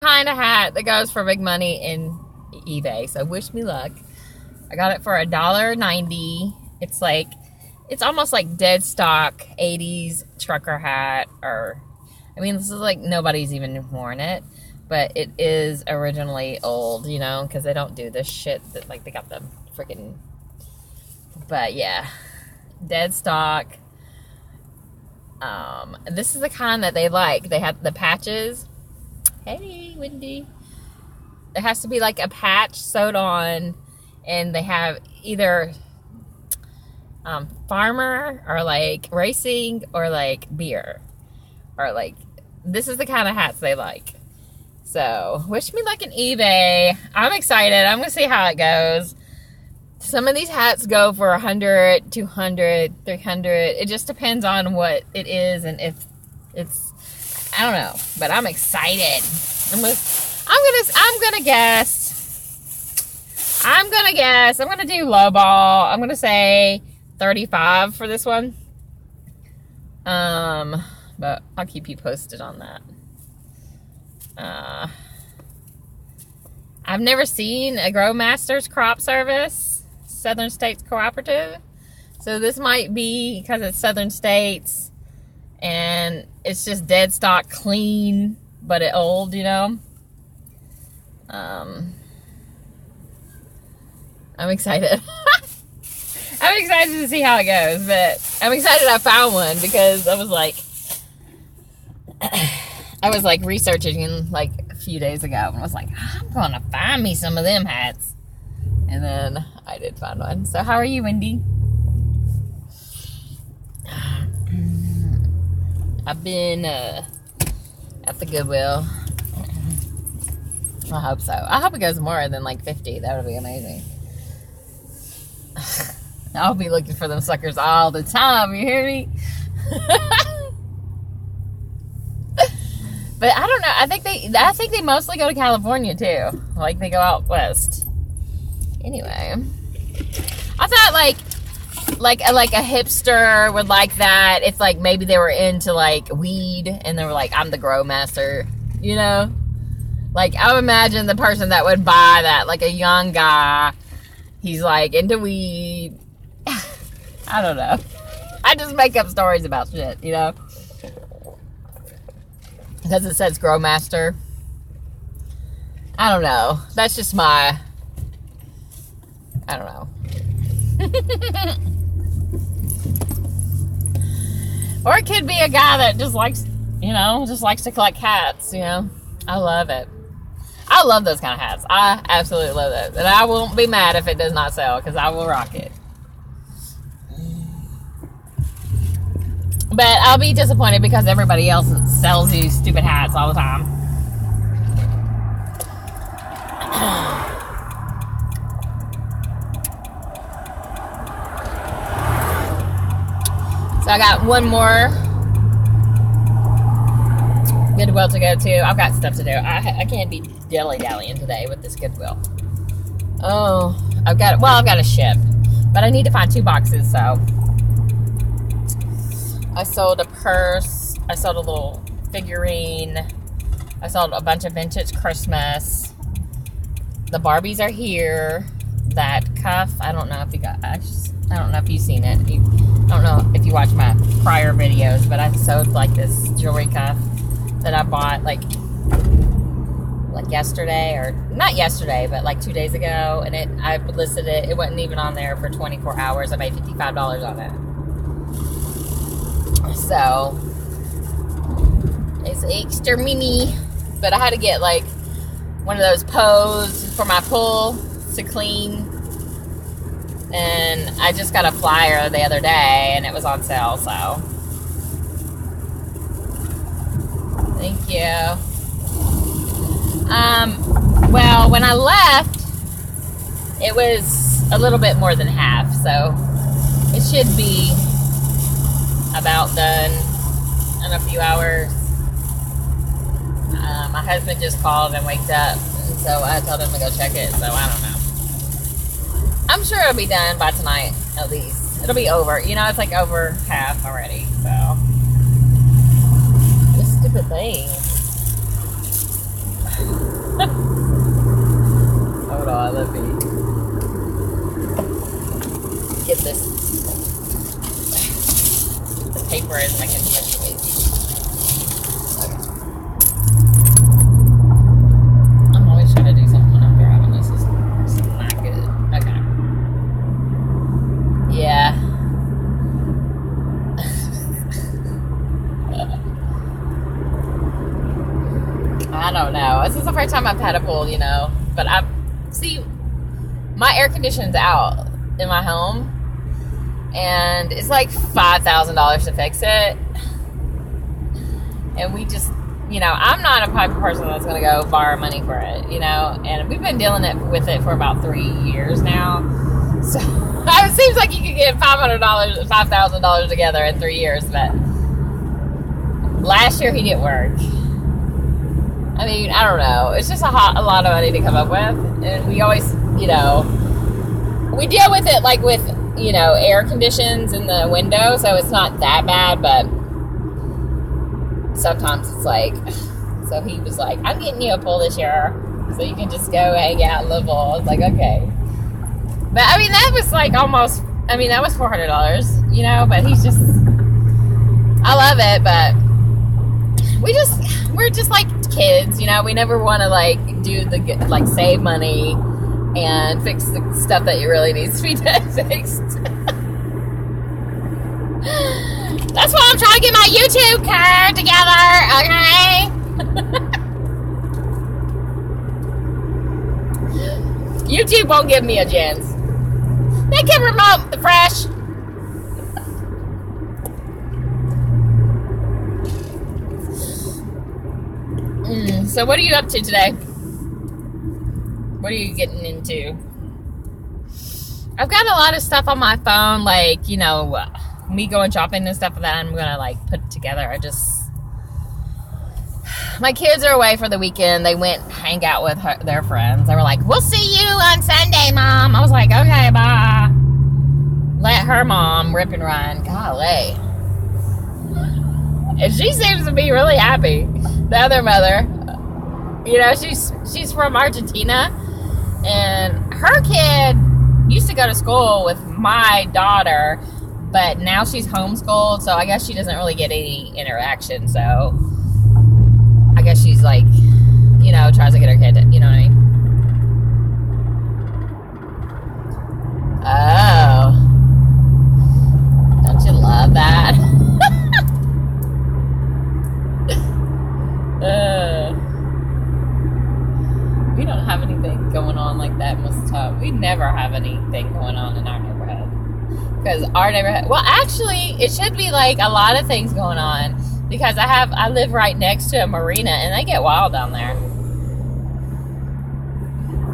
kind of hat that goes for big money in eBay. So wish me luck. I got it for $1.90. It's like, it's almost like dead stock 80s trucker hat. Or, I mean, this is like nobody's even worn it. But it is originally old, you know, because they don't do this shit that, like, they got the freaking, but yeah, dead stock. This is the kind that they like. They have the patches. Hey, Wendy. There has to be like a patch sewed on, and they have either farmer or like racing or like beer, or like, this is the kind of hats they like. So wish me luck in eBay. I'm excited. I'm gonna see how it goes. Some of these hats go for $100, $200, $300. It just depends on what it is and if it's, I don't know. But I'm excited. I'm gonna guess. I'm gonna do low ball. I'm gonna say 35 for this one. But I'll keep you posted on that. I've never seen a Grow Masters crop service, Southern States Cooperative. So this might be because it's Southern States and it's just dead stock clean, but it old, you know. I'm excited. I'm excited to see how it goes, but I'm excited I found one because I was like researching like a few days ago and I was like, I'm gonna find me some of them hats. And then I did find one. So how are you, Wendy? I've been at the Goodwill. I hope so. I hope it goes more than like 50. That would be amazing. I'll be looking for them suckers all the time. You hear me? But I don't know. I think they mostly go to California too. Like they go out west. Anyway, I thought like a hipster would like that. It's like maybe they were into like weed and they were like, I'm the grow master, you know? Like I would imagine the person that would buy that, like a young guy, he's like into weed. I don't know. I just make up stories about shit, you know? Because it says Grow Master. I don't know. That's just my, I don't know. Or it could be a guy that just likes, you know, just likes to collect hats, you know. I love it. I love those kind of hats. I absolutely love those. And I won't be mad if it does not sell, because I will rock it. But I'll be disappointed because everybody else sells these stupid hats all the time. So I got one more Goodwill to go to. I've got stuff to do. I can't be dilly-dallying today with this Goodwill. Oh, I've got to ship. But I need to find 2 boxes, so. I sold a purse. I sold a little figurine. I sold a bunch of vintage Christmas. The Barbies are here. That cuff, I don't know if you got, I don't know if you've seen it. I don't know if you watched my prior videos, but I sold like this jewelry cuff that I bought like yesterday, or not yesterday, but like 2 days ago. And I listed it. It wasn't even on there for 24 hours. I made $55 on it. So it's extra mini, but I had to get like one of those Pose for my pool to clean, and I just got a flyer the other day and it was on sale, so thank you. Well, when I left it was a little bit more than half, so it should be about done in a few hours. My husband just called and waked up, and so I told him to go check it, so I don't know. I'm sure it'll be done by tonight, at least. It'll be over. You know, it's like over half already, so. This stupid thing. Where is my kitchen? I'm always trying to do something when I'm driving. This is not good. Okay. Yeah. I don't know. This is the first time I've had a pool, you know. But see, my air conditioning's out in my home. And it's like $5,000 to fix it. And we just, you know, I'm not a type of person that's going to go borrow money for it, you know. And we've been dealing with it for about 3 years now. So it seems like you could get $5,000 together in 3 years. But last year he didn't work. I mean, I don't know. It's just a lot of money to come up with. And we always, you know, we deal with it like with, you know, air conditions in the window, so it's not that bad, but sometimes it's like, so he was like, I'm getting you a pool this year, so you can just go hang out in the pool. I was like, okay. But, I mean, that was like almost, I mean, that was $400, you know, but he's just, I love it, but we're just like kids, you know, we never want to like do the, like save money and fix the stuff that really needs to be fixed. That's why I'm trying to get my YouTube card together, okay? YouTube won't give me a chance. They can remote the fresh. So what are you up to today? What are you getting into? I've got a lot of stuff on my phone, like, you know, me going shopping and stuff that I'm gonna like put together. My kids are away for the weekend. They went hang out with their friends. They were like, we'll see you on Sunday, Mom. I was like, okay, bye. Let her mom rip and run. Golly. And she seems to be really happy. The other mother, you know, she's from Argentina, and her kid used to go to school with my daughter, but now she's homeschooled, so I guess she doesn't really get any interaction. So I guess she's like, you know, tries to get her kid to, you know what I mean? Oh, don't you love that? We don't have anything going on like that most of the time. We never have anything going on in our neighborhood. Because our neighborhood, well, actually, it should be like a lot of things going on. Because I live right next to a marina, and they get wild down there.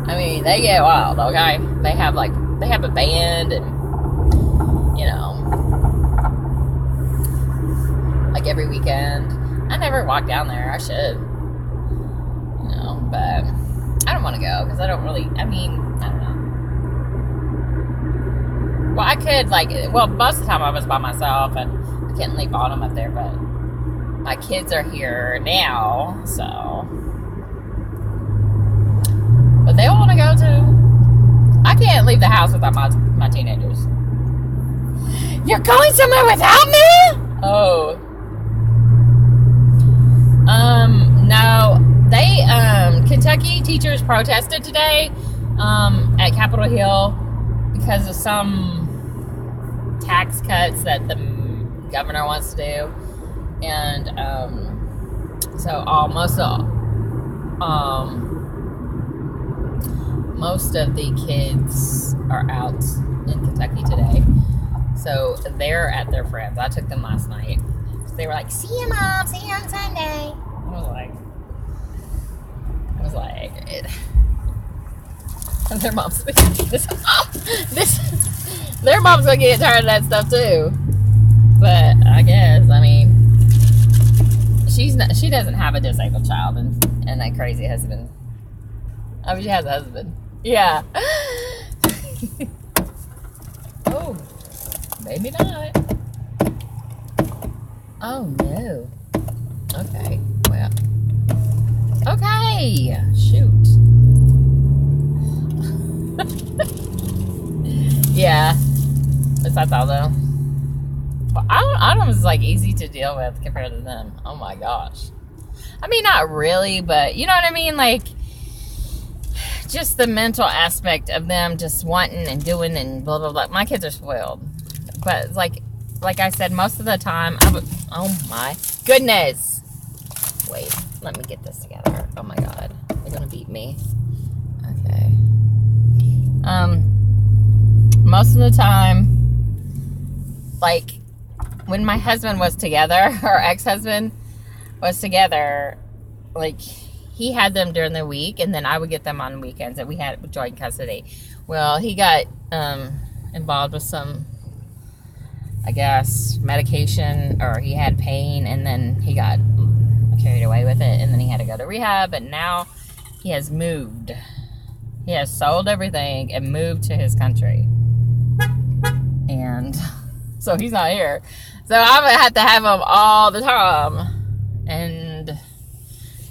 I mean, they get wild, okay? They have a band, and, you know, like every weekend. I never walk down there. I should, you know, but I don't want to go because I don't really, I mean, I don't know. Well, I could, like, well, most of the time I was by myself, and I couldn't leave Autumn up there, but my kids are here now, so. But they all want to go too. I can't leave the house without my teenagers. You're going somewhere without me? Oh. No, they, Kentucky teachers protested today, at Capitol Hill because of some tax cuts that the governor wants to do. And, so most of the kids are out in Kentucky today. So they're at their friends. I took them last night. They were like, see you, Mom. See you on Sunday. I was like, and their mom's their mom's gonna get tired of that stuff too. But I guess, I mean, she doesn't have a disabled child and that crazy husband. I mean, she has a husband. Yeah. Oh, maybe not. Oh, no. Okay. Well. Okay. Shoot. Yeah. That's what I thought, though. Autumn is like easy to deal with compared to them. Oh my gosh. I mean, not really, but you know what I mean? Like, just the mental aspect of them just wanting and doing and blah, blah, blah. My kids are spoiled. But, like I said, most of the time, oh my goodness. Wait, let me get this together. Oh my God. They're going to beat me. Okay. Most of the time, like, when my husband was together, or ex-husband was together, like, he had them during the week, and then I would get them on weekends, and we had joint custody. Well, he got involved with some, I guess, medication, or he had pain, and then he got carried away with it, and then he had to go to rehab, and now he has moved. He has sold everything and moved to his country. And so he's not here. So I'm going to have to have him all the time. And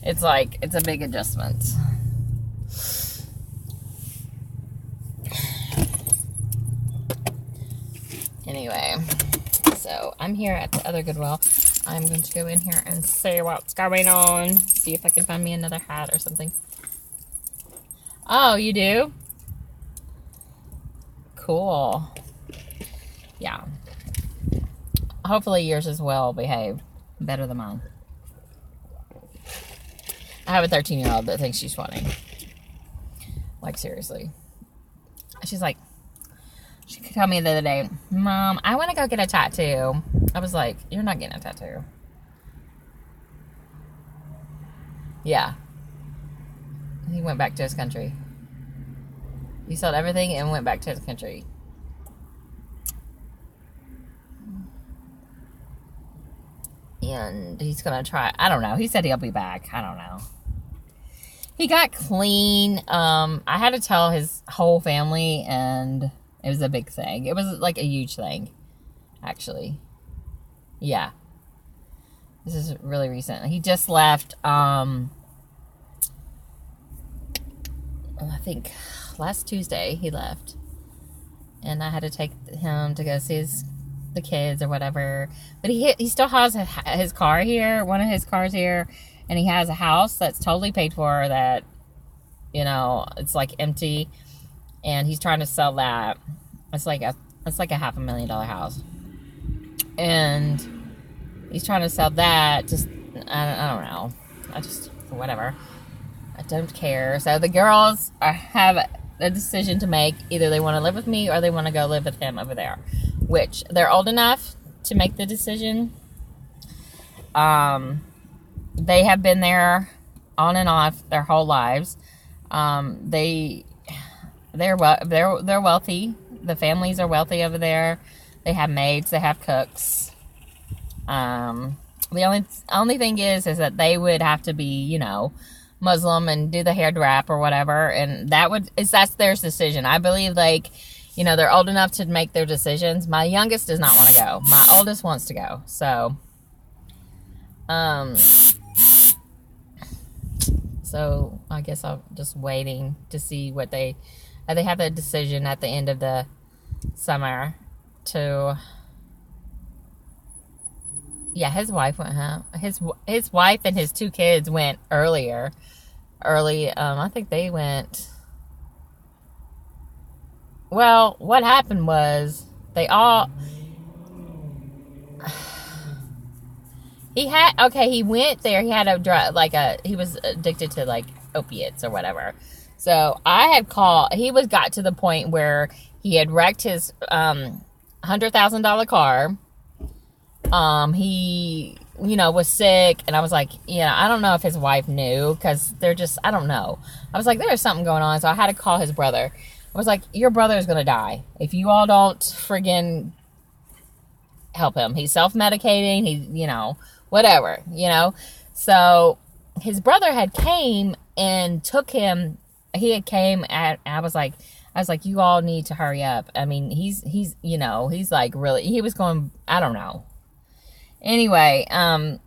it's like, it's a big adjustment. Anyway, so I'm here at the other Goodwill. I'm going to go in here and see what's going on. See if I can find me another hat or something. Oh, you do? Cool. Yeah. Hopefully yours is well behaved. Better than mine. I have a 13-year-old that thinks she's funny. Like, seriously. She's like, she could tell me the other day, Mom, I want to go get a tattoo. I was like, you're not getting a tattoo. Yeah. He went back to his country. He sold everything and went back to his country. And he's going to try. I don't know. He said he'll be back. I don't know. He got clean. I had to tell his whole family, and it was a big thing. It was like a huge thing, actually. Yeah. This is really recent. He just left, I think last Tuesday he left. And I had to take him to go see the kids or whatever. But he still has his car here, one of his cars here. And he has a house that's totally paid for that, you know, it's like empty. And he's trying to sell that. It's like a $500,000 house. And he's trying to sell that. Just, I don't know. Whatever. I don't care. So the girls have a decision to make. Either they want to live with me or they want to go live with him over there. Which, they're old enough to make the decision. They have been there on and off their whole lives. They're wealthy. The families are wealthy over there. They have maids. They have cooks. The only thing is that they would have to be, you know, Muslim and do the hair wrap or whatever, and that's their decision. I believe, like, you know, they're old enough to make their decisions. My youngest does not want to go. My oldest wants to go. So, so I guess I'm just waiting to see what they have a decision at the end of the summer to. Yeah, his wife went home. His wife and his 2 kids went early. I think they went. Well, what happened was he went there. He had a drug, he was addicted to like opiates or whatever. So I had called. He got to the point where he had wrecked his $100,000 car. He, you know, was sick, and I was like, I don't know if his wife knew, because I don't know. I was like, there's something going on, so I had to call his brother. I was like, your brother is going to die if you all don't friggin' help him. He's self-medicating, he's, whatever, So, his brother had came and took him, I was like, you all need to hurry up. I mean, he's like really, he was going, I don't know. Anyway, and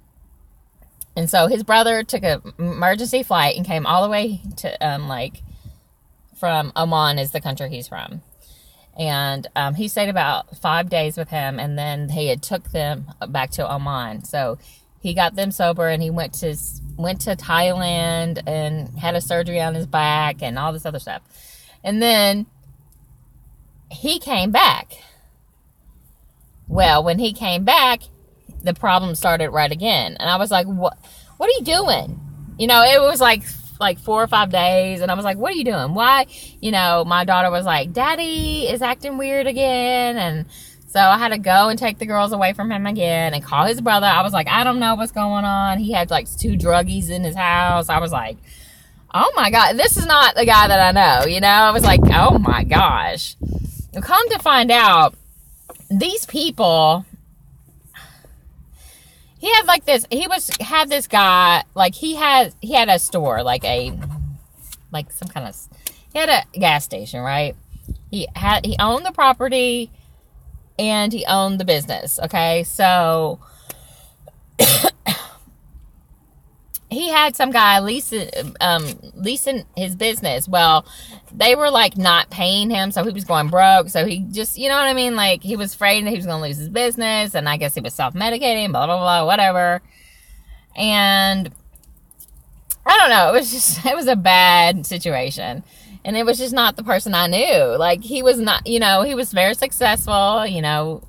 so his brother took an emergency flight and came all the way to, from Oman is the country he's from. And he stayed about 5 days with him, and then he had took them back to Oman. So he got them sober, and he went to Thailand and had a surgery on his back and all this other stuff. And then he came back. Well, when he came back, the problem started right again. And I was like, what are you doing? You know, it was like 4 or 5 days. And I was like, what are you doing? Why? You know, my daughter was like, Daddy is acting weird again. And so I had to go and take the girls away from him again and call his brother. I was like, I don't know what's going on. He had like 2 druggies in his house. I was like, oh my God, this is not the guy that I know. You know, I was like, oh my gosh. Come to find out, these people, he had like this, had this guy, like he had a store, like some kind of, he had a gas station, right? He owned the property and he owned the business. Okay. So he had some guy leasing his business. Well, they were like not paying him, so he was going broke. So he just, you know what I mean? Like he was afraid that he was going to lose his business, and I guess he was self-medicating, blah, blah, blah, whatever. And I don't know. It was a bad situation. And it was just not the person I knew. Like he was not, you know, he was very successful, you know,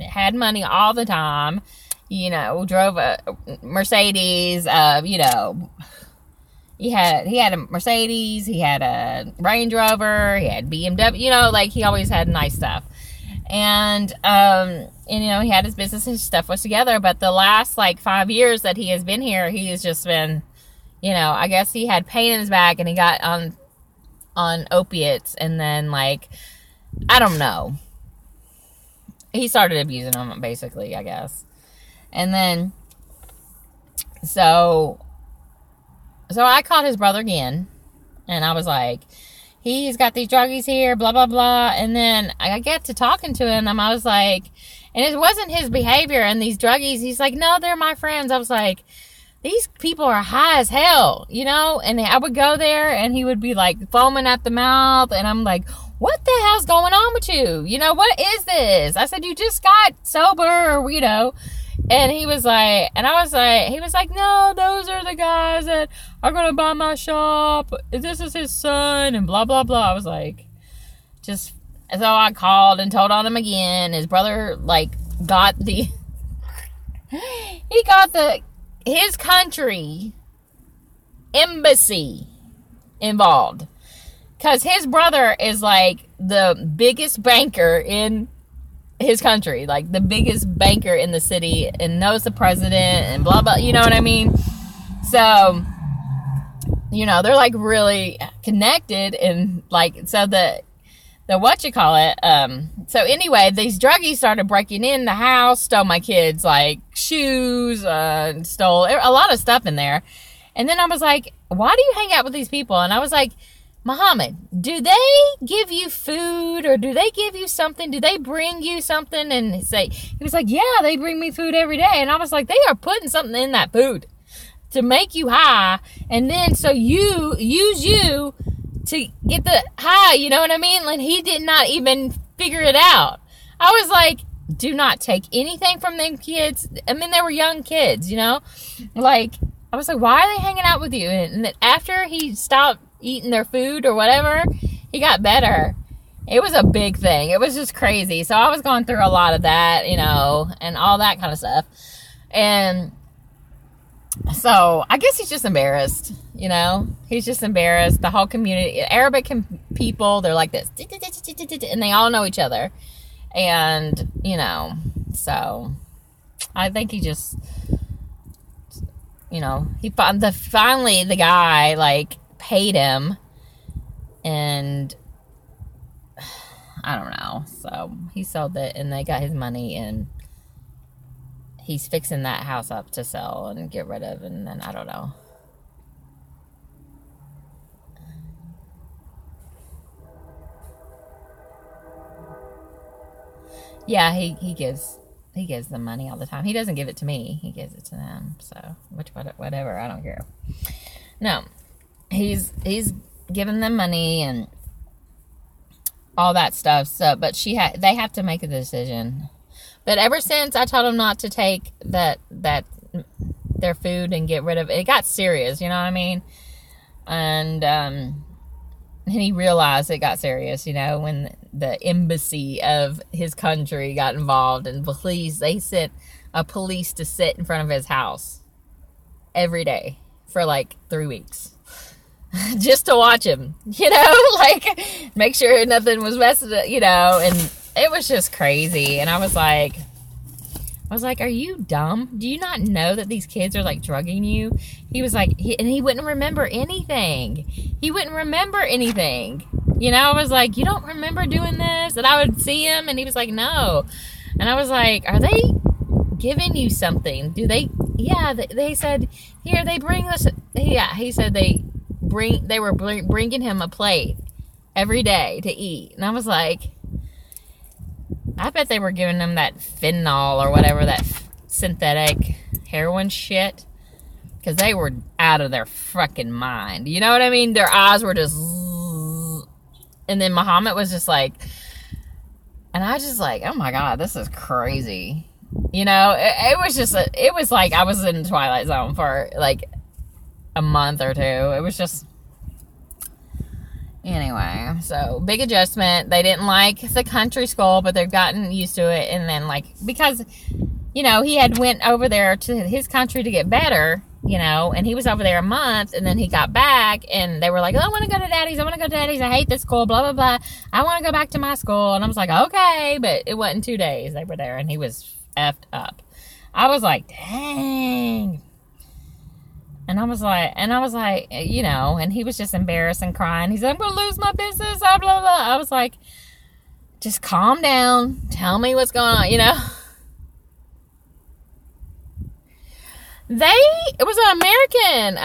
had money all the time. You know, drove a Mercedes, you know, he had a Mercedes, he had a Range Rover, he had BMW, you know, like he always had nice stuff. And you know, he had his business, his stuff was together, but the last like 5 years that he has been here, he has just been, you know, I guess he had pain in his back and he got on opiates, and then like, I don't know. He started abusing them basically, I guess. And then, so I called his brother again, and I was like, he's got these druggies here, blah, blah, blah. And then I get to talking to him, and I was like, and it wasn't his behavior and these druggies. He's like, no, they're my friends. I was like, these people are high as hell, you know? And I would go there, and he would be like foaming at the mouth, and I'm like, what the hell's going on with you? You know, what is this? I said, you just got sober, or, you know. And he was like, no, those are the guys that are going to buy my shop. This is his son, and blah, blah, blah. I was like, just, so I called and told on him again. His brother, like, his country embassy involved. Because his brother is, like, the biggest banker in his country, like the biggest banker in the city, and knows the president and blah blah, you know what I mean? So, you know, they're like really connected, and like, so the so anyway, these druggies started breaking in the house, stole my kids like shoes, stole a lot of stuff in there. And then I was like, why do you hang out with these people? And I was like, Muhammad, do they give you food, or do they give you something? Do they bring you something? And he was like, yeah, they bring me food every day. And I was like, they are putting something in that food to make you high. And then so you use you to get the high, you know what I mean? Like he did not even figure it out. I was like, do not take anything from them kids. I mean, they were young kids, you know? Like, I was like, why are they hanging out with you? And then after he stopped eating their food or whatever, he got better. It was a big thing. It was just crazy. So I was going through a lot of that, you know, and all that kind of stuff. And so I guess he's just embarrassed, you know. He's just embarrassed. The whole community, Arabic people, they're like this, and they all know each other. And, you know, so I think he just, you know, finally the guy, like, paid him, and I don't know. So he sold it, and they got his money, and he's fixing that house up to sell and get rid of, and then I don't know. Yeah, he gives them money all the time. He doesn't give it to me. He gives it to them. So whatever, I don't care. No. He's giving them money, and all that stuff. So, but they have to make a decision. But ever since I told them not to take their food and get rid of it, it got serious. You know what I mean? And he realized it got serious. You know, when the embassy of his country got involved, and they sent a police to sit in front of his house every day for like 3 weeks. Just to watch him, you know, like make sure nothing was messing up, you know, and it was just crazy. And I was like, are you dumb? Do you not know that these kids are like drugging you? He was like, he wouldn't remember anything. He wouldn't remember anything. You know, I was like, you don't remember doing this? And I would see him and he was like, no. And I was like, are they giving you something? Do they? Yeah, they said, here, they bring us. Yeah, he said they were bringing him a plate every day to eat. And I was like, I bet they were giving him that fentanyl or whatever, that synthetic heroin shit, because they were out of their fucking mind. You know what I mean? Their eyes were just, and then Muhammad was just like, and I just like, oh my God, this is crazy. You know, it was like I was in the Twilight Zone for like a month or two. It was just, anyway, so big adjustment. They didn't like the country school, but they've gotten used to it. And then, like, because, you know, he had went over there to his country to get better, you know, and he was over there a month, and then he got back, and they were like, oh, I want to go to Daddy's, I hate this school, blah, blah, blah, I want to go back to my school. And I was like, okay, but it wasn't 2 days they were there, and he was effed up. I was like, dang. And I was like, you know, and he was just embarrassed and crying. He said, I'm going to lose my business, blah, blah, blah. I was like, just calm down. Tell me what's going on, you know. It was an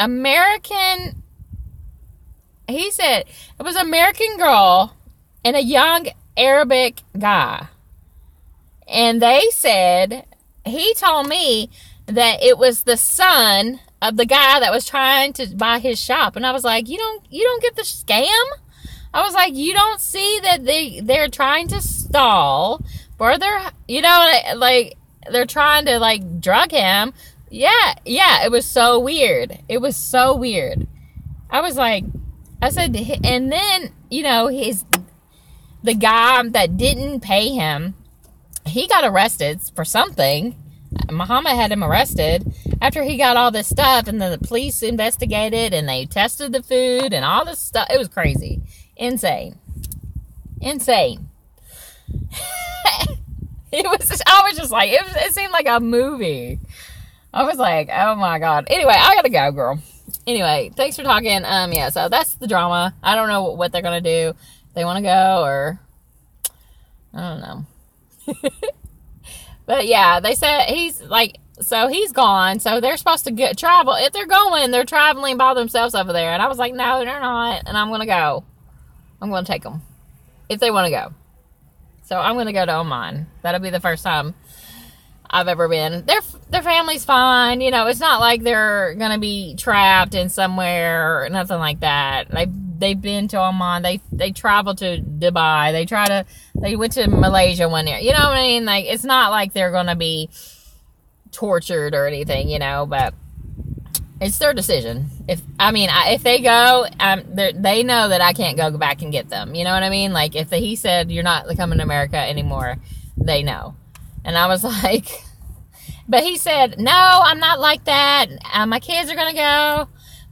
American, he said, it was an American girl and a young Arabic guy. And they said, he told me that it was the son of the guy that was trying to buy his shop. And I was like, you don't get the scam? I was like, you don't see that they're trying to stall for their, you know, like they're trying to like drug him. Yeah, it was so weird. It was so weird. I was like, I said, and then, you know, the guy that didn't pay him, he got arrested for something. Muhammad had him arrested after he got all this stuff, and then the police investigated, and they tested the food and all this stuff. It was crazy. Insane. I was just like, it seemed like a movie. I was like, oh my God. Anyway, I gotta go, girl. Anyway, thanks for talking. Yeah, so that's the drama. I don't know what they're gonna do. If they want to go, or I don't know. But yeah, they said he's like, so he's gone. So they're supposed to travel. If they're going, they're traveling by themselves over there. And I was like, no, they're not. And I'm going to go. I'm going to take them if they want to go. So I'm going to go to Oman. That'll be the first time I've ever been. Their family's fine. You know, it's not like they're going to be trapped in somewhere or nothing like that. They've been to Oman. They traveled to Dubai. They went to Malaysia one year. You know what I mean? Like, it's not like they're going to be tortured or anything, you know, but it's their decision. If they go, they know that I can't go back and get them. You know what I mean? Like, if he said, you're not coming to America anymore, they know. And I was like, but he said, no, I'm not like that. My kids are going to go.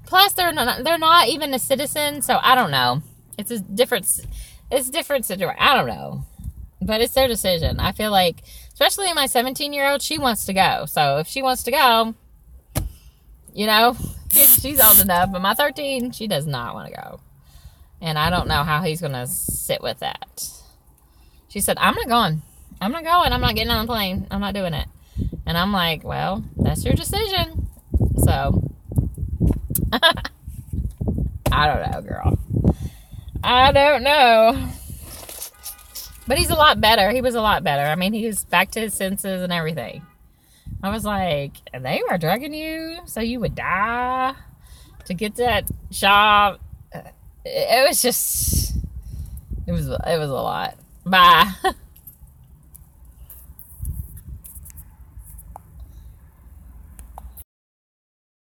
Plus, they're not even a citizen, so I don't know. It's different situation. I don't know. But it's their decision. I feel like, especially my 17-year-old, she wants to go. So if she wants to go, you know, she's old enough. But my 13, she does not want to go. And I don't know how he's going to sit with that. She said, I'm not going. I'm not going. I'm not getting on the plane. I'm not doing it. And I'm like, well, that's your decision. So I don't know, girl. I don't know. But he's a lot better. He was a lot better. I mean, he was back to his senses and everything. I was like, they were drugging you so you would die to get that job. It was It was a lot. Bye.